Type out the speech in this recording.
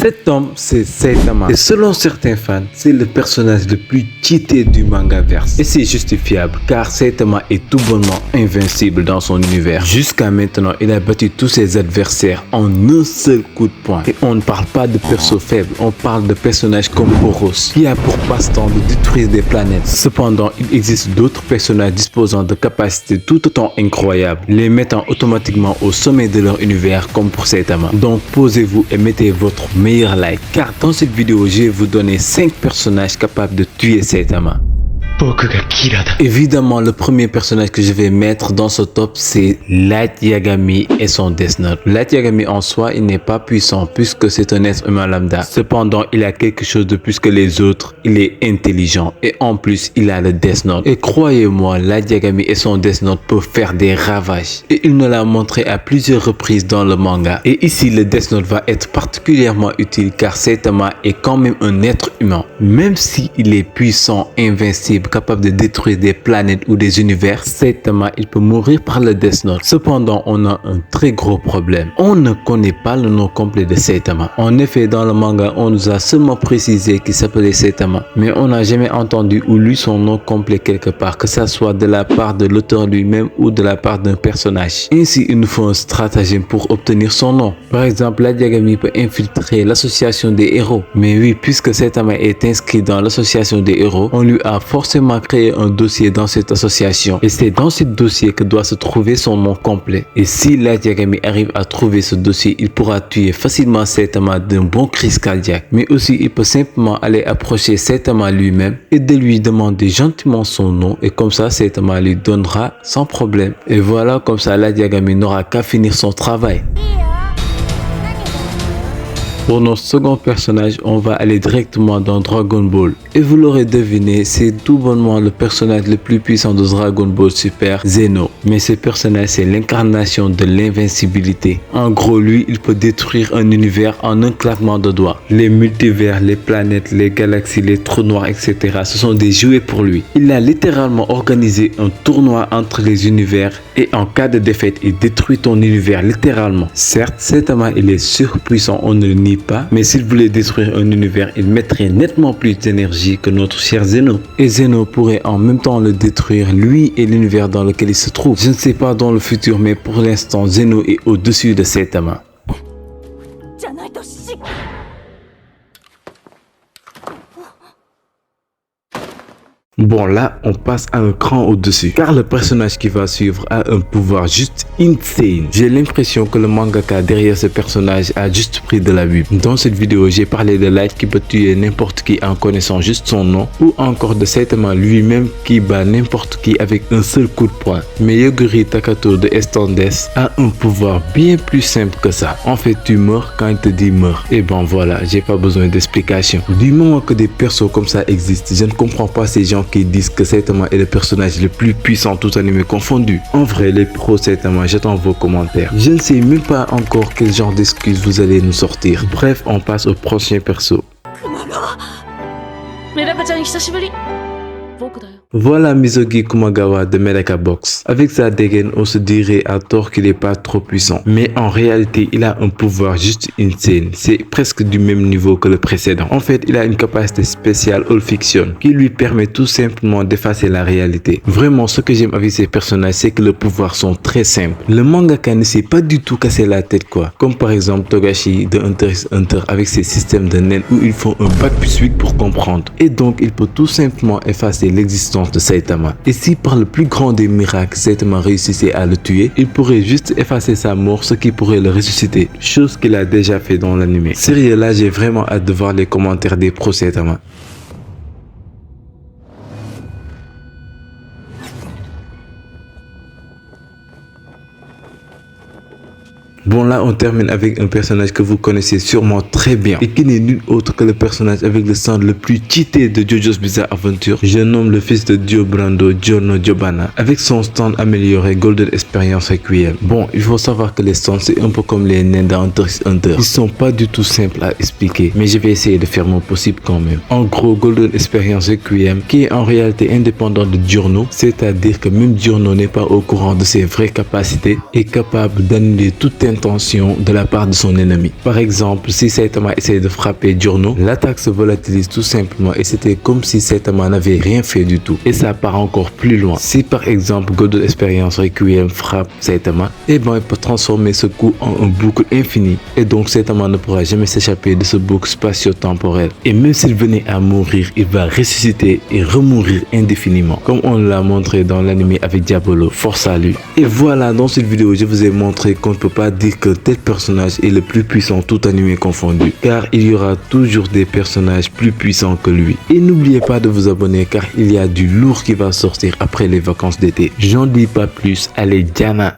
Cet homme, c'est Saitama. Et selon certains fans, c'est le personnage le plus cheaté du mangaverse. Et c'est justifiable car Saitama est tout bonnement invincible dans son univers. Jusqu'à maintenant, il a battu tous ses adversaires en un seul coup de poing. Et on ne parle pas de perso faible, on parle de personnages comme Boros, qui a pour passe-temps de détruire des planètes. Cependant, il existe d'autres personnages disposant de capacités tout autant incroyables, les mettant automatiquement au sommet de leur univers comme pour Saitama. Donc posez-vous et mettez votre meilleur like, car dans cette vidéo, je vais vous donner 5 personnages capables de tuer Saitama. Évidemment, le premier personnage que je vais mettre dans ce top, c'est Light Yagami et son Death Note. Light Yagami en soi, il n'est pas puissant puisque c'est un être humain lambda. Cependant, il a quelque chose de plus que les autres. Il est intelligent et en plus, il a le Death Note. Et croyez-moi, Light Yagami et son Death Note peuvent faire des ravages. Et il nous l'a montré à plusieurs reprises dans le manga. Et ici, le Death Note va être particulièrement utile car Saitama est quand même un être humain. Même si il est puissant, invincible, capable de détruire des planètes ou des univers, Saitama, il peut mourir par le Death Note. Cependant, on a un très gros problème. On ne connaît pas le nom complet de Saitama. En effet, dans le manga, on nous a seulement précisé qu'il s'appelait Saitama, mais on n'a jamais entendu ou lu son nom complet quelque part, que ça soit de la part de l'auteur lui-même ou de la part d'un personnage. Ainsi, il nous faut un stratagème pour obtenir son nom. Par exemple, Light Yagami peut infiltrer l'association des héros. Mais oui, puisque Saitama est inscrit dans l'association des héros, on lui a forcément créé un dossier dans cette association. Et c'est dans ce dossier que doit se trouver son nom complet. Et si Light Yagami arrive à trouver ce dossier, il pourra tuer facilement Saitama d'un bon crise cardiaque. Mais aussi, il peut simplement aller approcher Saitama lui-même et de lui demander gentiment son nom. Et comme ça, Saitama lui donnera sans problème. Et voilà, comme ça, Light Yagami n'aura qu'à finir son travail. Pour notre second personnage, on va aller directement dans Dragon Ball. Et vous l'aurez deviné, c'est tout bonnement le personnage le plus puissant de Dragon Ball Super, Zeno. Mais ce personnage, c'est l'incarnation de l'invincibilité. En gros, lui, il peut détruire un univers en un claquement de doigts. Les multivers, les planètes, les galaxies, les trous noirs, etc. Ce sont des jouets pour lui. Il a littéralement organisé un tournoi entre les univers et en cas de défaite, il détruit ton univers littéralement. Certes, Saitama, il est surpuissant, on ne le nie pas, mais s'il voulait détruire un univers, il mettrait nettement plus d'énergie que notre cher Zeno. Et Zeno pourrait en même temps le détruire, lui et l'univers dans lequel il se trouve. Je ne sais pas dans le futur, mais pour l'instant, Zeno est au-dessus de Saitama. Bon, là, on passe à un cran au-dessus, car le personnage qui va suivre a un pouvoir juste insane. J'ai l'impression que le mangaka derrière ce personnage a juste pris de la vue. Dans cette vidéo, j'ai parlé de Light qui peut tuer n'importe qui en connaissant juste son nom, ou encore de Saitama lui-même qui bat n'importe qui avec un seul coup de poing. Mais Yoguri Takato de Estandes a un pouvoir bien plus simple que ça. En fait, tu meurs quand il te dit meurs. Et ben voilà, j'ai pas besoin d'explication. Du moment que des persos comme ça existent, je ne comprends pas ces gens qui disent que Saitama est le personnage le plus puissant tout anime confondu. En vrai, les pros Saitama, j'attends vos commentaires. Je ne sais même pas encore quel genre d'excuses vous allez nous sortir. Bref, on passe au prochain perso. Voilà Mizogi Kumagawa de Medaka Box. Avec sa dégaine, on se dirait à tort qu'il n'est pas trop puissant. Mais en réalité, il a un pouvoir juste insane. C'est presque du même niveau que le précédent. En fait, il a une capacité spéciale All Fiction qui lui permet tout simplement d'effacer la réalité. Vraiment, ce que j'aime avec ces personnages, c'est que leurs pouvoirs sont très simples. Le mangaka ne s'est pas du tout cassé la tête quoi. Comme par exemple Togashi de Hunter x Hunter avec ses systèmes de nen où il faut un bac plus 8 pour comprendre. Et donc, il peut tout simplement effacer l'existence de Saitama. Et si par le plus grand des miracles Saitama réussissait à le tuer, il pourrait juste effacer sa mort, ce qui pourrait le ressusciter, chose qu'il a déjà fait dans l'anime. Sérieux, là j'ai vraiment hâte de voir les commentaires des pros Saitama. Bon là on termine avec un personnage que vous connaissez sûrement très bien et qui n'est nul autre que le personnage avec le sang le plus cheaté de JoJo's Bizarre Adventure. Je nomme le fils de Dio Brando, Giorno Giovanna, avec son stand amélioré Golden Experience Requiem. Bon, il faut savoir que les stands c'est un peu comme les nains dans Hunter x Hunter. Ils sont pas du tout simples à expliquer, mais je vais essayer de faire mon possible quand même. En gros, Golden Experience Requiem qui est en réalité indépendant de Giorno, c'est-à-dire que même Giorno n'est pas au courant de ses vraies capacités, est capable d'annuler toute intentions de la part de son ennemi. Par exemple, si Saitama essayait de frapper Giorno, l'attaque se volatilise tout simplement et c'était comme si Saitama n'avait rien fait du tout. Et ça part encore plus loin. Si par exemple God of Experience Requiem frappe Saitama, et ben il peut transformer ce coup en un boucle infini et donc Saitama ne pourra jamais s'échapper de ce boucle spatio-temporel. Et même s'il venait à mourir, il va ressusciter et remourir indéfiniment, comme on l'a montré dans l'anime avec Diabolo. Force à lui. Et voilà, dans cette vidéo, je vous ai montré qu'on ne peut pas dire que tel personnage est le plus puissant, tout anime confondu, car il y aura toujours des personnages plus puissants que lui. Et n'oubliez pas de vous abonner car il y a du lourd qui va sortir après les vacances d'été. J'en dis pas plus, allez Diana.